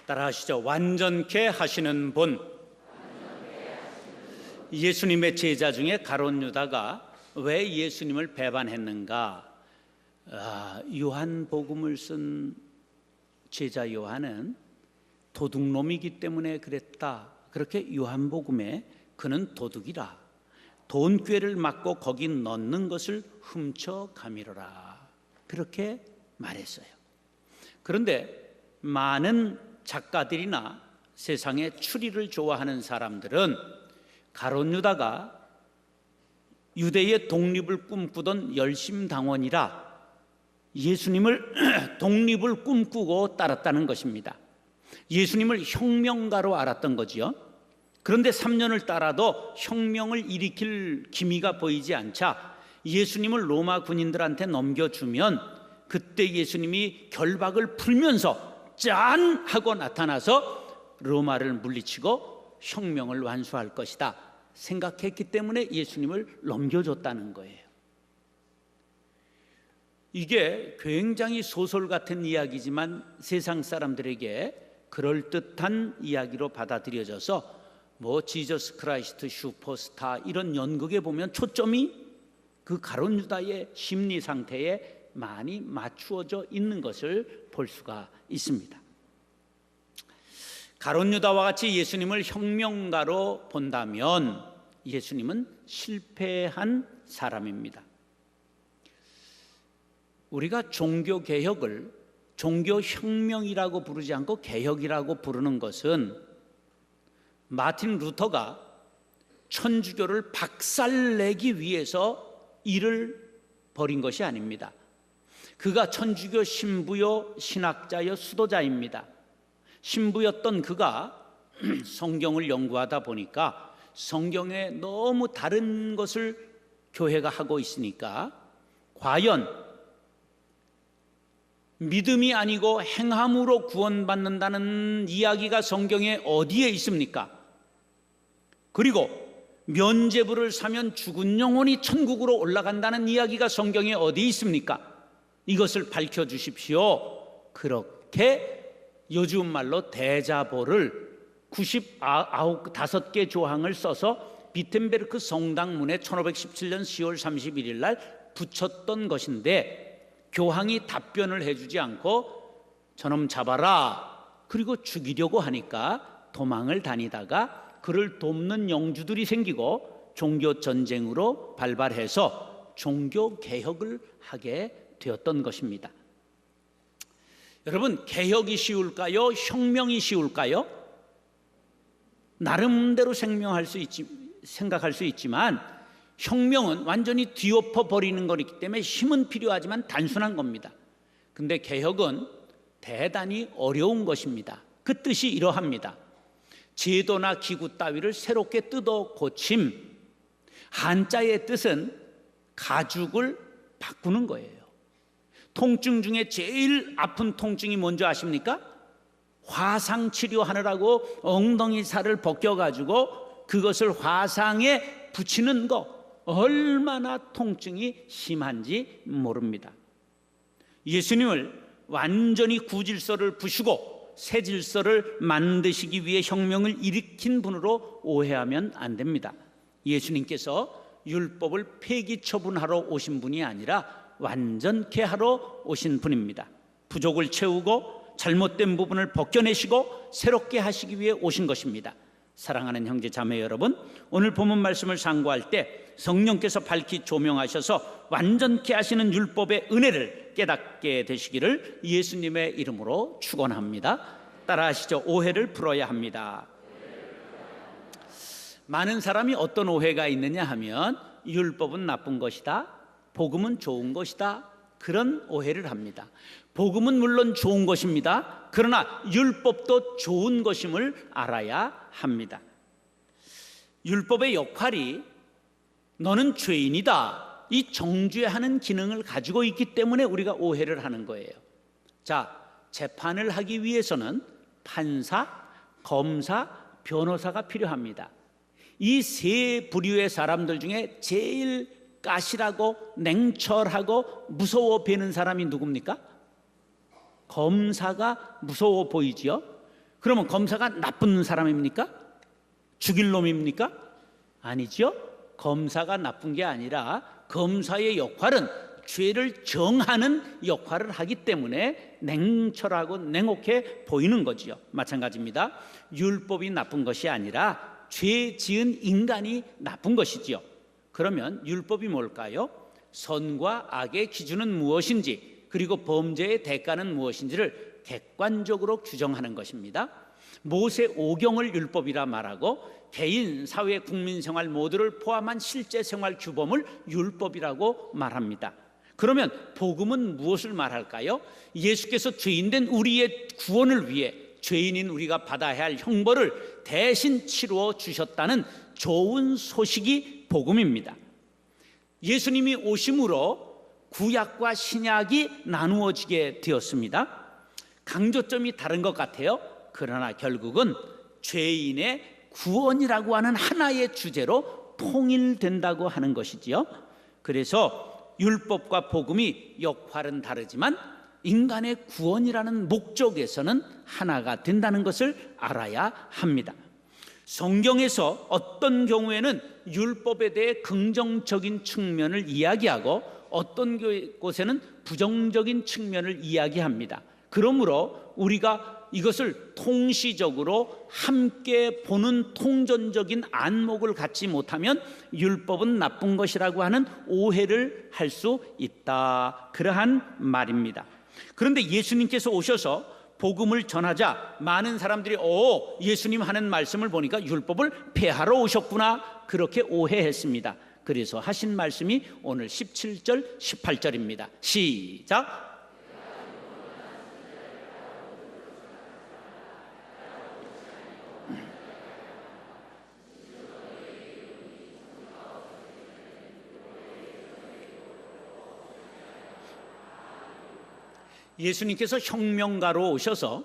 따라하시죠. 완전케 하시는 분. 예수님의 제자 중에 가룟 유다가 왜 예수님을 배반했는가? 요한복음을 쓴 제자 요한은 도둑놈이기 때문에 그랬다. 그렇게 요한복음에 그는 도둑이라, 돈꾀를 맞고 거기 넣는 것을 훔쳐 가미러라, 그렇게 말했어요. 그런데 많은 작가들이나 세상의 추리를 좋아하는 사람들은 가룟 유다가 유대의 독립을 꿈꾸던 열심당원이라 예수님을 독립을 꿈꾸고 따랐다는 것입니다. 예수님을 혁명가로 알았던 거지요. 그런데 3년을 따라도 혁명을 일으킬 기미가 보이지 않자 예수님을 로마 군인들한테 넘겨주면 그때 예수님이 결박을 풀면서 짠! 하고 나타나서 로마를 물리치고 혁명을 완수할 것이다 생각했기 때문에 예수님을 넘겨줬다는 거예요. 이게 굉장히 소설 같은 이야기지만 세상 사람들에게 그럴듯한 이야기로 받아들여져서 지저스 크라이스트 슈퍼스타 이런 연극에 보면 초점이 그 가룟 유다의 심리 상태에 많이 맞추어져 있는 것을 볼 수가 있습니다. 가룟 유다와 같이 예수님을 혁명가로 본다면 예수님은 실패한 사람입니다. 우리가 종교개혁을 종교혁명이라고 부르지 않고 개혁이라고 부르는 것은 마틴 루터가 천주교를 박살내기 위해서 일을 벌인 것이 아닙니다. 그가 천주교 신부요 신학자요 수도자입니다. 신부였던 그가 성경을 연구하다 보니까 성경에 너무 다른 것을 교회가 하고 있으니까 과연 믿음이 아니고 행함으로 구원받는다는 이야기가 성경에 어디에 있습니까? 그리고 면죄부를 사면 죽은 영혼이 천국으로 올라간다는 이야기가 성경에 어디 있습니까? 이것을 밝혀주십시오. 그렇게 요즘 말로 대자보를 95개 조항을 써서 비텐베르크 성당문에 1517년 10월 31일 날 붙였던 것인데 교황이 답변을 해주지 않고 저놈 잡아라 그리고 죽이려고 하니까 도망을 다니다가 그를 돕는 영주들이 생기고 종교전쟁으로 발발해서 종교개혁을 하게 되었던 것입니다. 여러분, 개혁이 쉬울까요? 혁명이 쉬울까요? 나름대로 생각할 수 있지만 혁명은 완전히 뒤엎어 버리는 거기 때문에 힘은 필요하지만 단순한 겁니다. 근데 개혁은 대단히 어려운 것입니다. 그 뜻이 이러합니다. 제도나 기구 따위를 새롭게 뜯어 고침. 한자의 뜻은 가죽을 바꾸는 거예요. 통증 중에 제일 아픈 통증이 뭔지 아십니까? 화상 치료하느라고 엉덩이 살을 벗겨가지고 그것을 화상에 붙이는 거, 얼마나 통증이 심한지 모릅니다. 예수님을 완전히 구질서를 부수고 새 질서를 만드시기 위해 혁명을 일으킨 분으로 오해하면 안 됩니다. 예수님께서 율법을 폐기 처분하러 오신 분이 아니라 완전케 하러 오신 분입니다. 부족을 채우고 잘못된 부분을 벗겨내시고 새롭게 하시기 위해 오신 것입니다. 사랑하는 형제 자매 여러분, 오늘 본문 말씀을 상고할 때 성령께서 밝히 조명하셔서 완전케 하시는 율법의 은혜를 깨닫게 되시기를 예수님의 이름으로 축원합니다. 따라하시죠. 오해를 풀어야 합니다. 많은 사람이 어떤 오해가 있느냐 하면 율법은 나쁜 것이다, 복음은 좋은 것이다, 그런 오해를 합니다. 복음은 물론 좋은 것입니다. 그러나 율법도 좋은 것임을 알아야 합니다. 율법의 역할이 너는 죄인이다, 이 정죄하는 기능을 가지고 있기 때문에 우리가 오해를 하는 거예요. 자, 재판을 하기 위해서는 판사, 검사, 변호사가 필요합니다. 이 세 부류의 사람들 중에 제일 까실하고 냉철하고 무서워 보이는 사람이 누굽니까? 검사가 무서워 보이지요. 그러면 검사가 나쁜 사람입니까? 죽일 놈입니까? 아니죠. 검사가 나쁜 게 아니라 검사의 역할은 죄를 정하는 역할을 하기 때문에 냉철하고 냉혹해 보이는 거지요. 마찬가지입니다. 율법이 나쁜 것이 아니라 죄 지은 인간이 나쁜 것이지요. 그러면 율법이 뭘까요? 선과 악의 기준은 무엇인지, 그리고 범죄의 대가는 무엇인지를 객관적으로 규정하는 것입니다. 모세 오경을 율법이라 말하고 개인, 사회, 국민생활 모두를 포함한 실제 생활 규범을 율법이라고 말합니다. 그러면 복음은 무엇을 말할까요? 예수께서 죄인된 우리의 구원을 위해 죄인인 우리가 받아야 할 형벌을 대신 치루어 주셨다는 좋은 소식이 복음입니다. 예수님이 오심으로 구약과 신약이 나누어지게 되었습니다. 강조점이 다른 것 같아요. 그러나 결국은 죄인의 구원이라고 하는 하나의 주제로 통일된다고 하는 것이지요. 그래서 율법과 복음이 역할은 다르지만 인간의 구원이라는 목적에서는 하나가 된다는 것을 알아야 합니다. 성경에서 어떤 경우에는 율법에 대해 긍정적인 측면을 이야기하고 어떤 곳에는 부정적인 측면을 이야기합니다. 그러므로 우리가 이것을 통시적으로 함께 보는 통전적인 안목을 갖지 못하면 율법은 나쁜 것이라고 하는 오해를 할 수 있다, 그러한 말입니다. 그런데 예수님께서 오셔서 복음을 전하자 많은 사람들이 예수님 하는 말씀을 보니까 율법을 폐하러 오셨구나, 그렇게 오해했습니다. 그래서 하신 말씀이 오늘 17절 18절입니다 시작. 예수님께서 혁명가로 오셔서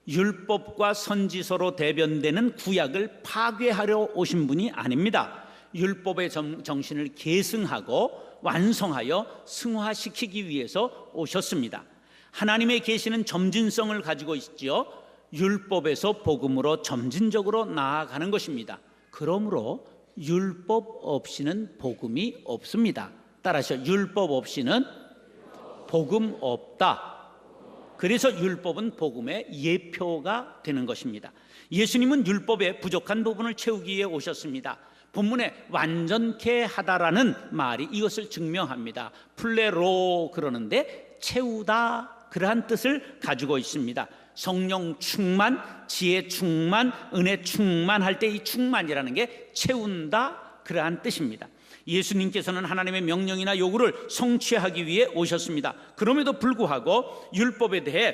율법과 선지서로 대변되는 구약을 파괴하려 오신 분이 아닙니다. 율법의 정신을 계승하고 완성하여 승화시키기 위해서 오셨습니다. 하나님의 계시는 점진성을 가지고 있지요. 율법에서 복음으로 점진적으로 나아가는 것입니다. 그러므로 율법 없이는 복음이 없습니다. 따라서 율법 없이는 복음 없다. 그래서 율법은 복음의 예표가 되는 것입니다. 예수님은 율법의 부족한 부분을 채우기 위해 오셨습니다. 본문에 완전케 하다라는 말이 이것을 증명합니다. 플레로 그러는데 채우다, 그러한 뜻을 가지고 있습니다. 성령 충만, 지혜 충만, 은혜 충만할 때 이 충만이라는 게 채운다, 그러한 뜻입니다. 예수님께서는 하나님의 명령이나 요구를 성취하기 위해 오셨습니다. 그럼에도 불구하고 율법에 대해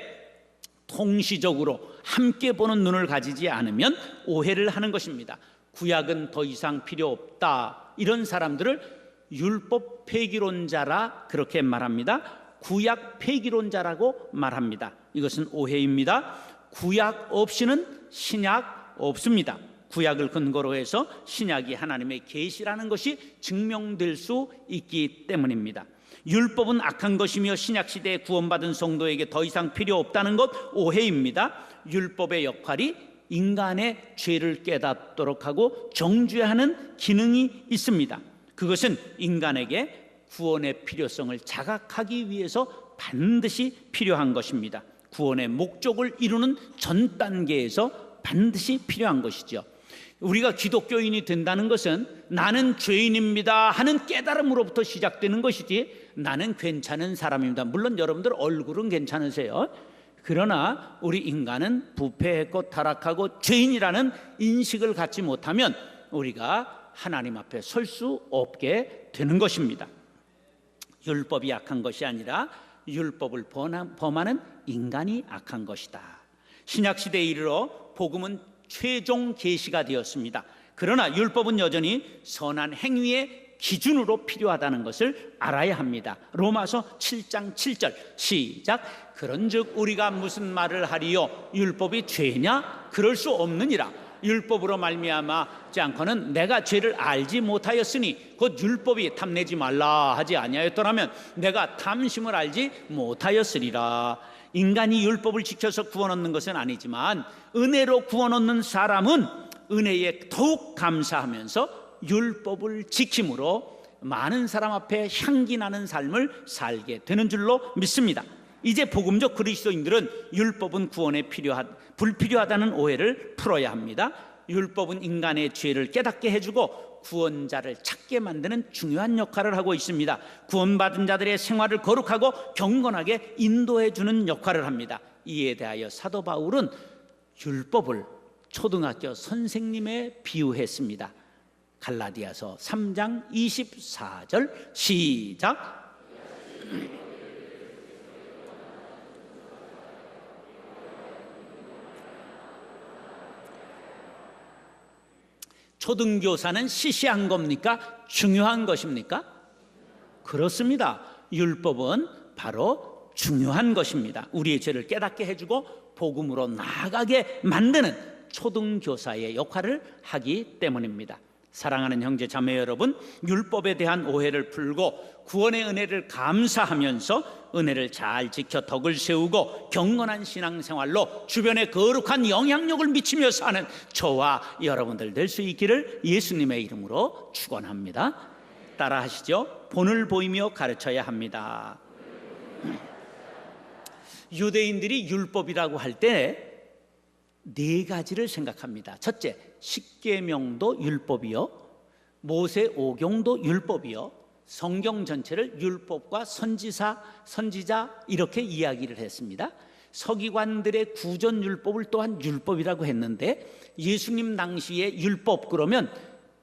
통시적으로 함께 보는 눈을 가지지 않으면 오해를 하는 것입니다. 구약은 더 이상 필요 없다, 이런 사람들을 율법 폐기론자라 그렇게 말합니다. 구약 폐기론자라고 말합니다. 이것은 오해입니다. 구약 없이는 신약 없습니다. 구약을 근거로 해서 신약이 하나님의 계시라는 것이 증명될 수 있기 때문입니다. 율법은 악한 것이며 신약 시대에 구원받은 성도에게 더 이상 필요 없다는 것 오해입니다. 율법의 역할이 인간의 죄를 깨닫도록 하고 정죄하는 기능이 있습니다. 그것은 인간에게 구원의 필요성을 자각하기 위해서 반드시 필요한 것입니다. 구원의 목적을 이루는 전 단계에서 반드시 필요한 것이죠. 우리가 기독교인이 된다는 것은 나는 죄인입니다 하는 깨달음으로부터 시작되는 것이지 나는 괜찮은 사람입니다. 물론 여러분들 얼굴은 괜찮으세요. 그러나 우리 인간은 부패했고 타락하고 죄인이라는 인식을 갖지 못하면 우리가 하나님 앞에 설 수 없게 되는 것입니다. 율법이 악한 것이 아니라 율법을 범하는 인간이 악한 것이다. 신약시대에 이르러 복음은 최종 계시가 되었습니다. 그러나 율법은 여전히 선한 행위의 기준으로 필요하다는 것을 알아야 합니다. 로마서 7장 7절 시작. 그런즉 우리가 무슨 말을 하리요? 율법이 죄냐? 그럴 수 없느니라. 율법으로 말미암지 않고는 내가 죄를 알지 못하였으니 곧 율법이 탐내지 말라 하지 아니하였더라면 내가 탐심을 알지 못하였으리라. 인간이 율법을 지켜서 구원 얻는 것은 아니지만 은혜로 구원 얻는 사람은 은혜에 더욱 감사하면서 율법을 지킴으로 많은 사람 앞에 향기 나는 삶을 살게 되는 줄로 믿습니다. 이제 복음적 그리스도인들은 율법은 구원에 불필요하다는 오해를 풀어야 합니다. 율법은 인간의 죄를 깨닫게 해주고 구원자를 찾게 만드는 중요한 역할을 하고 있습니다. 구원받은 자들의 생활을 거룩하고 경건하게 인도해주는 역할을 합니다. 이에 대하여 사도 바울은 율법을 초등학교 선생님에 비유했습니다. 갈라디아서 3장 24절 시작. 초등교사는 시시한 겁니까? 중요한 것입니까? 그렇습니다. 율법은 바로 중요한 것입니다. 우리의 죄를 깨닫게 해주고 복음으로 나아가게 만드는 초등교사의 역할을 하기 때문입니다. 사랑하는 형제 자매 여러분, 율법에 대한 오해를 풀고 구원의 은혜를 감사하면서 은혜를 잘 지켜 덕을 세우고 경건한 신앙생활로 주변에 거룩한 영향력을 미치며 사는 저와 여러분들 될 수 있기를 예수님의 이름으로 축원합니다. 따라 하시죠. 본을 보이며 가르쳐야 합니다. 유대인들이 율법이라고 할 때 네 가지를 생각합니다. 첫째, 십계명도 율법이요, 모세 오경도 율법이요, 성경 전체를 율법과 선지자 이렇게 이야기를 했습니다. 서기관들의 구전 율법을 또한 율법이라고 했는데 예수님 당시의 율법 그러면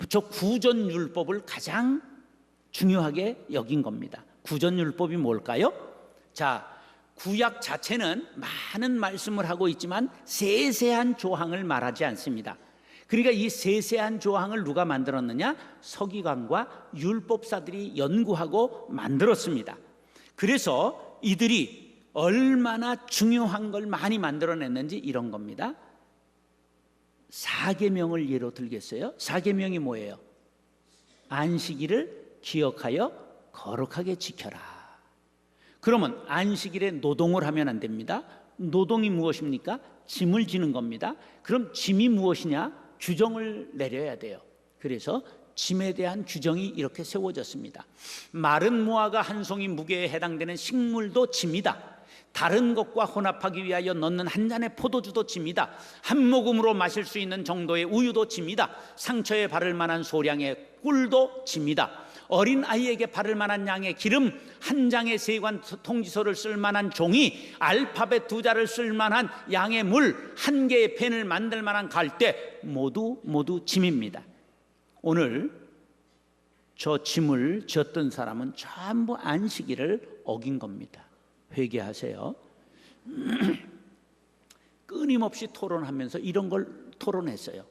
저 구전 율법을 가장 중요하게 여긴 겁니다. 구전 율법이 뭘까요? 자, 구약 자체는 많은 말씀을 하고 있지만 세세한 조항을 말하지 않습니다. 그러니까 이 세세한 조항을 누가 만들었느냐? 서기관과 율법사들이 연구하고 만들었습니다. 그래서 이들이 얼마나 중요한 걸 많이 만들어냈는지 이런 겁니다. 사계명을 예로 들겠어요? 사계명이 뭐예요? 안식일을 기억하여 거룩하게 지켜라. 그러면 안식일에 노동을 하면 안 됩니다. 노동이 무엇입니까? 짐을 지는 겁니다. 그럼 짐이 무엇이냐? 규정을 내려야 돼요. 그래서 짐에 대한 규정이 이렇게 세워졌습니다. 마른 무화과 한 송이 무게에 해당되는 식물도 짐이다. 다른 것과 혼합하기 위하여 넣는 한 잔의 포도주도 짐이다. 한 모금으로 마실 수 있는 정도의 우유도 짐이다. 상처에 바를 만한 소량의 꿀도 짐이다. 어린 아이에게 바를 만한 양의 기름, 한 장의 세관 통지서를 쓸 만한 종이, 알파벳 2자를 쓸 만한 양의 물, 한 개의 펜을 만들 만한 갈대, 모두 짐입니다. 오늘 저 짐을 졌던 사람은 전부 안식일을 어긴 겁니다. 회개하세요. 끊임없이 토론하면서 이런 걸 토론했어요.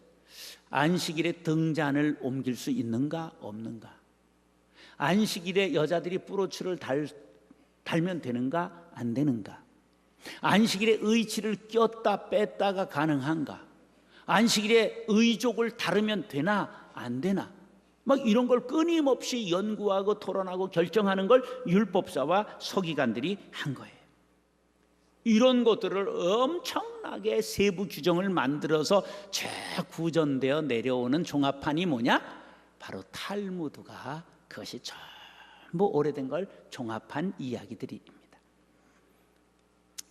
안식일에 등잔을 옮길 수 있는가 없는가? 안식일에 여자들이 브로치를 달면 되는가 안 되는가? 안식일에 의치를 꼈다 뺐다가 가능한가? 안식일에 의족을 다르면 되나 안 되나? 막 이런 걸 끊임없이 연구하고 토론하고 결정하는 걸 율법사와 서기관들이 한 거예요. 이런 것들을 엄청나게 세부 규정을 만들어서 재구전되어 내려오는 종합판이 뭐냐? 바로 탈무드가 그것이 전부 오래된 걸 종합한 이야기들입니다.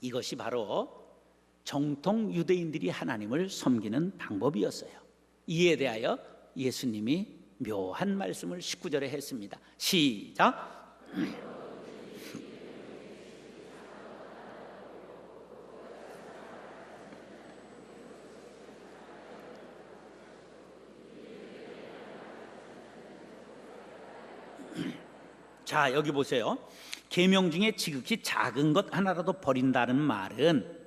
이것이 바로 정통 유대인들이 하나님을 섬기는 방법이었어요. 이에 대하여 예수님이 묘한 말씀을 19절에 했습니다. 시작. 자, 여기 보세요. 계명 중에 지극히 작은 것 하나라도 버린다는 말은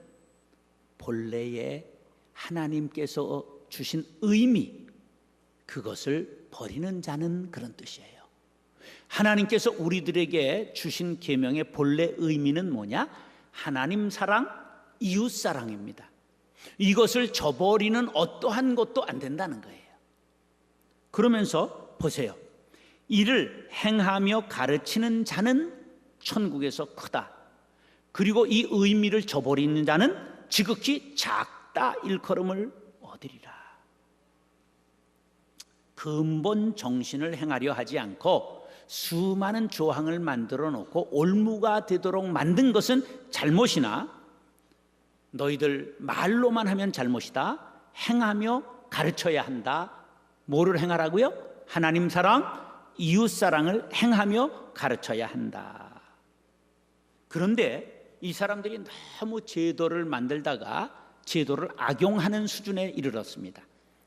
본래의 하나님께서 주신 의미, 그것을 버리는 자는 그런 뜻이에요. 하나님께서 우리들에게 주신 계명의 본래 의미는 뭐냐? 하나님 사랑, 이웃 사랑입니다. 이것을 저버리는 어떠한 것도 안 된다는 거예요. 그러면서 보세요. 이를 행하며 가르치는 자는 천국에서 크다. 그리고 이 의미를 저버리는 자는 지극히 작다 일컬음을 얻으리라. 근본 정신을 행하려 하지 않고 수많은 조항을 만들어 놓고 올무가 되도록 만든 것은 잘못이나 너희들 말로만 하면 잘못이다. 행하며 가르쳐야 한다. 뭐를 행하라고요? 하나님 사랑, 이웃 사랑을 행하며 가르쳐야 한다. 그런데 이 사람들이 너무 제도를 만들다가 제도를 악용하는 수준에 이르렀습니다.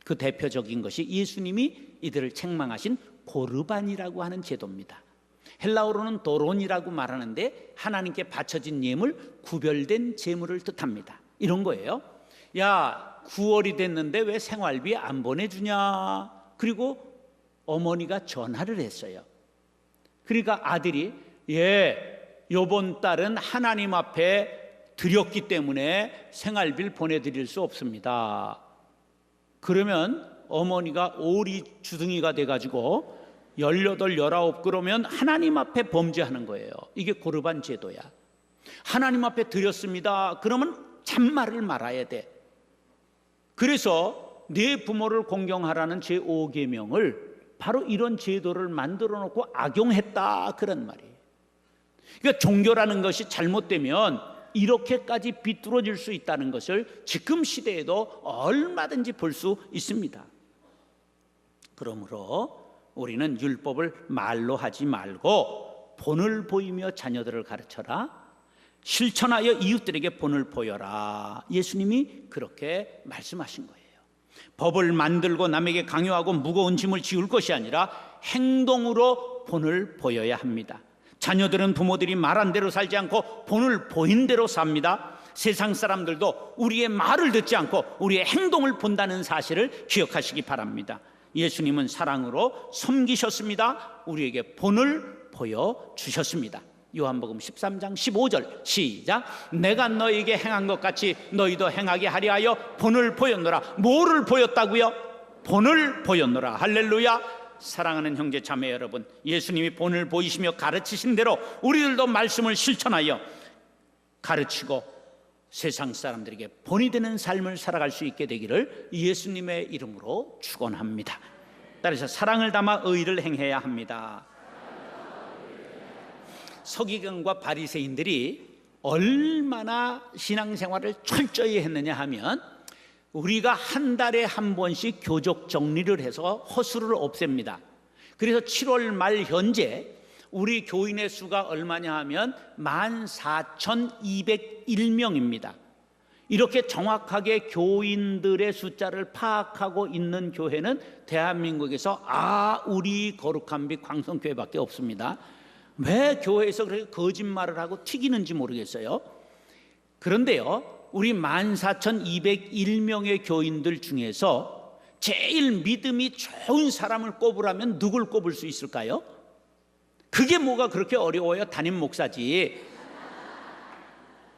그 대표적인 것이 예수님이 이들을 책망하신 고르반이라고 하는 제도입니다. 헬라어로는 도론이라고 말하는데 하나님께 바쳐진 예물, 구별된 제물을 뜻합니다. 이런 거예요. 야, 9월이 됐는데 왜 생활비 안 보내주냐? 그리고 어머니가 전화를 했어요. 그러니까 아들이 요번 달은 하나님 앞에 드렸기 때문에 생활비를 보내드릴 수 없습니다. 그러면 어머니가 오리 주둥이가 돼가지고 18, 19 그러면 하나님 앞에 범죄하는 거예요. 이게 고르반 제도야. 하나님 앞에 드렸습니다. 그러면 잔말을 말아야 돼. 그래서 내 부모를 공경하라는 제5계명을 바로 이런 제도를 만들어 놓고 악용했다, 그런 말이에요. 그러니까 종교라는 것이 잘못되면 이렇게까지 비뚤어질 수 있다는 것을 지금 시대에도 얼마든지 볼 수 있습니다. 그러므로 우리는 율법을 말로 하지 말고 본을 보이며 자녀들을 가르쳐라. 실천하여 이웃들에게 본을 보여라. 예수님이 그렇게 말씀하신 거예요. 법을 만들고 남에게 강요하고 무거운 짐을 지울 것이 아니라 행동으로 본을 보여야 합니다. 자녀들은 부모들이 말한 대로 살지 않고 본을 보인 대로 삽니다. 세상 사람들도 우리의 말을 듣지 않고 우리의 행동을 본다는 사실을 기억하시기 바랍니다. 예수님은 사랑으로 섬기셨습니다. 우리에게 본을 보여주셨습니다. 요한복음 13장 15절 시작. 내가 너희에게 행한 것 같이 너희도 행하게 하려 하여 본을 보였노라. 뭐를 보였다고요? 본을 보였노라. 할렐루야. 사랑하는 형제 자매 여러분, 예수님이 본을 보이시며 가르치신 대로 우리들도 말씀을 실천하여 가르치고 세상 사람들에게 본이 되는 삶을 살아갈 수 있게 되기를 예수님의 이름으로 축원합니다. 따라서 사랑을 담아 의를 행해야 합니다. 서기관과 바리새인들이 얼마나 신앙생활을 철저히 했느냐 하면 우리가 한 달에 한 번씩 교적 정리를 해서 허수를 없앱니다. 그래서 7월 말 현재 우리 교인의 수가 얼마냐 하면 14,201명입니다. 이렇게 정확하게 교인들의 숫자를 파악하고 있는 교회는 대한민국에서 우리 거룩한 빛 광성교회밖에 없습니다. 왜 교회에서 그렇게 거짓말을 하고 튀기는지 모르겠어요. 그런데요, 우리 14,201명의 교인들 중에서 제일 믿음이 좋은 사람을 꼽으라면 누굴 꼽을 수 있을까요? 그게 뭐가 그렇게 어려워요? 담임 목사지.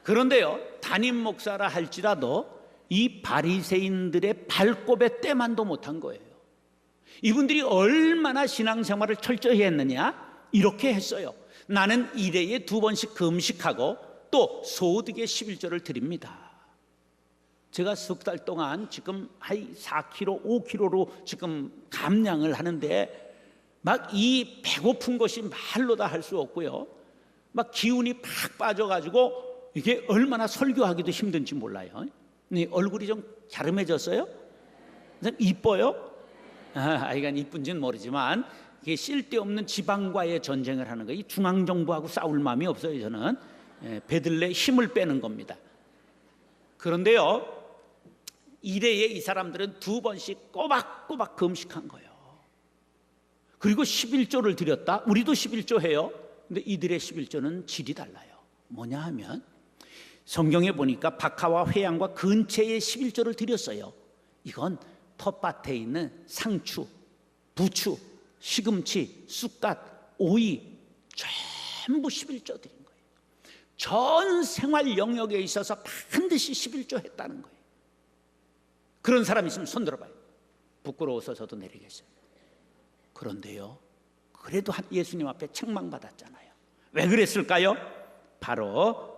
그런데요, 담임 목사라 할지라도 이 바리새인들의 발꼽에 때만도 못한 거예요. 이분들이 얼마나 신앙생활을 철저히 했느냐? 이렇게 했어요. 나는 1회에 2번씩 금식하고 또 소득의 11조를 드립니다. 제가 석 달 동안 지금 4kg, 5kg로 지금 감량을 하는데 막 이 배고픈 것이 말로 다 할 수 없고요. 막 기운이 팍 빠져가지고 이게 얼마나 설교하기도 힘든지 몰라요. 얼굴이 좀 갸름해졌어요? 이뻐요? 이건 이쁜지는 모르지만 이게 쓸데없는 지방과의 전쟁을 하는 거예요. 이 중앙정부하고 싸울 마음이 없어요. 저는 배들레 힘을 빼는 겁니다. 그런데요, 1회에 이 사람들은 2번씩 꼬박꼬박 금식한 거예요. 그리고 11조를 드렸다. 우리도 11조 해요. 근데 이들의 11조는 질이 달라요. 뭐냐 하면 성경에 보니까 박하와 회양과 근처에 11조를 드렸어요. 이건 텃밭에 있는 상추, 부추, 시금치, 쑥갓, 오이 전부 11조 드린 거예요. 전 생활 영역에 있어서 반드시 11조 했다는 거예요. 그런 사람 있으면 손 들어봐요. 부끄러워서 저도 내리겠어요. 그런데요, 그래도 예수님 앞에 책망받았잖아요. 왜 그랬을까요? 바로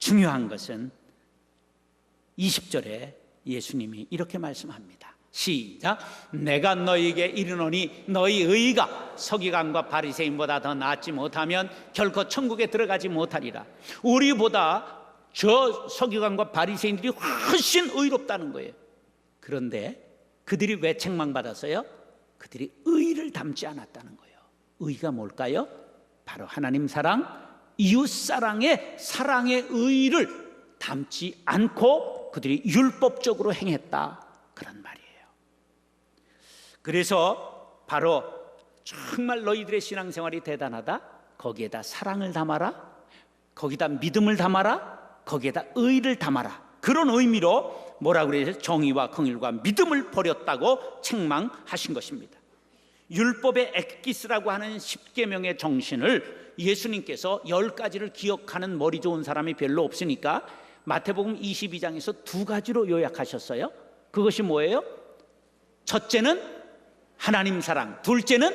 중요한 것은 20절에 예수님이 이렇게 말씀합니다. 시작. 내가 너희에게 이르노니 너희 의가 서기관과 바리새인보다 더 낫지 못하면 결코 천국에 들어가지 못하리라. 우리보다 저 서기관과 바리새인들이 훨씬 의롭다는 거예요. 그런데 그들이 왜 책망받았어요? 그들이 의를 담지 않았다는 거예요. 의가 뭘까요? 바로 하나님 사랑, 이웃 사랑의 의의를 담지 않고 그들이 율법적으로 행했다, 그런 말이에요. 그래서 바로 정말 너희들의 신앙생활이 대단하다, 거기에다 사랑을 담아라, 거기다 믿음을 담아라, 거기에다 의를 담아라, 그런 의미로 뭐라고 그래요? 정의와 긍휼과 믿음을 버렸다고 책망하신 것입니다. 율법의 엑기스라고 하는 10계명의 정신을 예수님께서 10가지를 기억하는 머리 좋은 사람이 별로 없으니까 마태복음 22장에서 2가지로 요약하셨어요. 그것이 뭐예요? 첫째는 하나님 사랑, 둘째는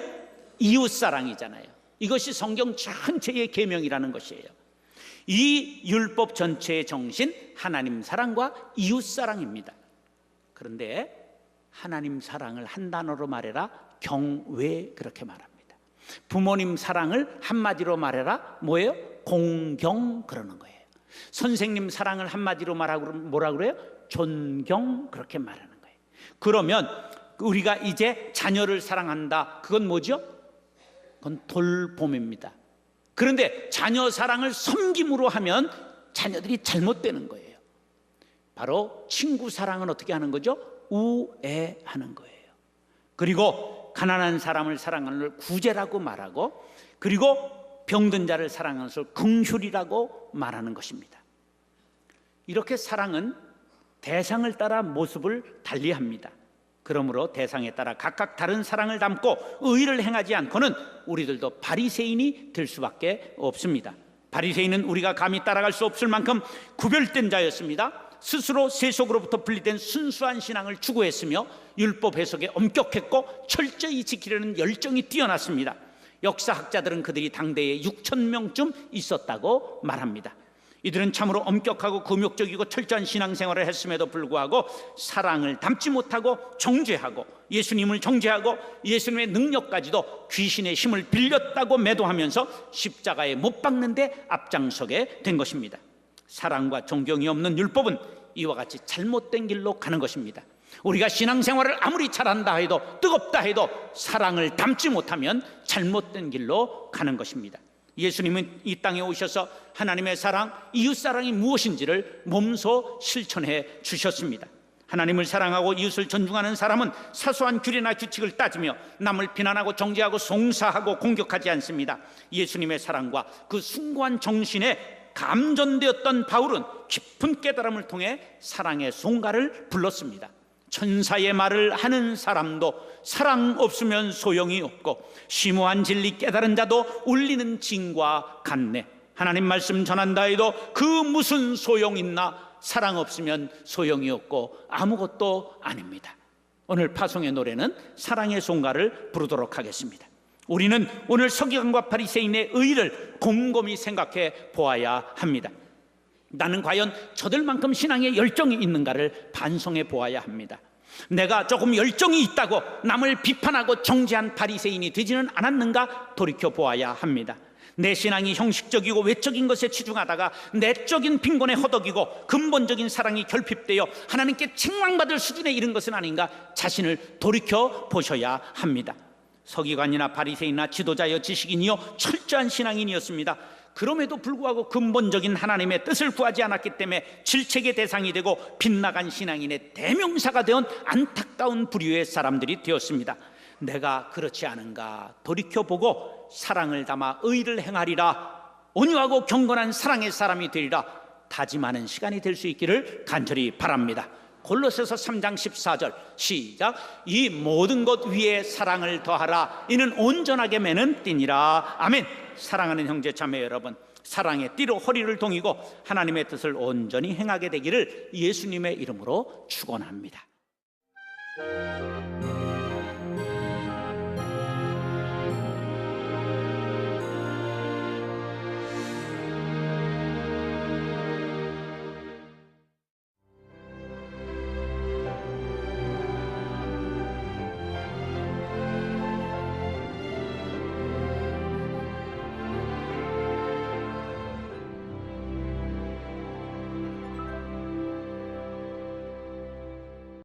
이웃 사랑이잖아요. 이것이 성경 전체의 계명이라는 것이에요. 이 율법 전체의 정신, 하나님 사랑과 이웃 사랑입니다. 그런데 하나님 사랑을 한 단어로 말해라, 경외, 그렇게 말합니다. 부모님 사랑을 한마디로 말해라, 뭐예요? 공경, 그러는 거예요. 선생님 사랑을 한마디로 말하고 뭐라 그래요? 존경, 그렇게 말하는 거예요. 그러면 우리가 이제 자녀를 사랑한다, 그건 뭐죠? 그건 돌봄입니다. 그런데 자녀 사랑을 섬김으로 하면 자녀들이 잘못되는 거예요. 바로 친구 사랑은 어떻게 하는 거죠? 우애하는 거예요. 그리고 가난한 사람을 사랑하는 걸 구제라고 말하고, 그리고 병든 자를 사랑하는 것을 긍휼이라고 말하는 것입니다. 이렇게 사랑은 대상을 따라 모습을 달리합니다. 그러므로 대상에 따라 각각 다른 사랑을 담고 의를 행하지 않고는 우리들도 바리새인이 될 수밖에 없습니다. 바리새인은 우리가 감히 따라갈 수 없을 만큼 구별된 자였습니다. 스스로 세속으로부터 분리된 순수한 신앙을 추구했으며 율법 해석에 엄격했고 철저히 지키려는 열정이 뛰어났습니다. 역사학자들은 그들이 당대에 6,000명쯤 있었다고 말합니다. 이들은 참으로 엄격하고 금욕적이고 철저한 신앙생활을 했음에도 불구하고 사랑을 담지 못하고 정죄하고 예수님을 정죄하고 예수님의 능력까지도 귀신의 힘을 빌렸다고 매도하면서 십자가에 못 박는 데 앞장서게 된 것입니다. 사랑과 존경이 없는 율법은 이와 같이 잘못된 길로 가는 것입니다. 우리가 신앙생활을 아무리 잘한다 해도, 뜨겁다 해도 사랑을 담지 못하면 잘못된 길로 가는 것입니다. 예수님은 이 땅에 오셔서 하나님의 사랑, 이웃 사랑이 무엇인지를 몸소 실천해 주셨습니다. 하나님을 사랑하고 이웃을 존중하는 사람은 사소한 규례나 규칙을 따지며 남을 비난하고 정죄하고 송사하고 공격하지 않습니다. 예수님의 사랑과 그 숭고한 정신에 감전되었던 바울은 깊은 깨달음을 통해 사랑의 송가를 불렀습니다. 천사의 말을 하는 사람도 사랑 없으면 소용이 없고 심오한 진리 깨달은 자도 울리는 징과 같네. 하나님 말씀 전한다 해도 그 무슨 소용 있나? 사랑 없으면 소용이 없고 아무것도 아닙니다. 오늘 파송의 노래는 사랑의 송가를 부르도록 하겠습니다. 우리는 오늘 서기관과 바리새인의 의를 곰곰이 생각해 보아야 합니다. 나는 과연 저들만큼 신앙에 열정이 있는가를 반성해 보아야 합니다. 내가 조금 열정이 있다고 남을 비판하고 정죄한 바리새인이 되지는 않았는가 돌이켜 보아야 합니다. 내 신앙이 형식적이고 외적인 것에 치중하다가 내적인 빈곤에 허덕이고 근본적인 사랑이 결핍되어 하나님께 책망받을 수준에 이른 것은 아닌가 자신을 돌이켜 보셔야 합니다. 서기관이나 바리새인이나 지도자여 지식인이요 철저한 신앙인이었습니다. 그럼에도 불구하고 근본적인 하나님의 뜻을 구하지 않았기 때문에 질책의 대상이 되고 빗나간 신앙인의 대명사가 되어 안타까운 부류의 사람들이 되었습니다. 내가 그렇지 않은가 돌이켜보고 사랑을 담아 의를 행하리라, 온유하고 경건한 사랑의 사람이 되리라 다짐하는 시간이 될 수 있기를 간절히 바랍니다. 골로새서 3장 14절 시작. 이 모든 것 위에 사랑을 더하라, 이는 온전하게 매는 띠니라. 아멘. 사랑하는 형제 자매 여러분, 사랑의 띠로 허리를 동이고 하나님의 뜻을 온전히 행하게 되기를 예수님의 이름으로 축원합니다.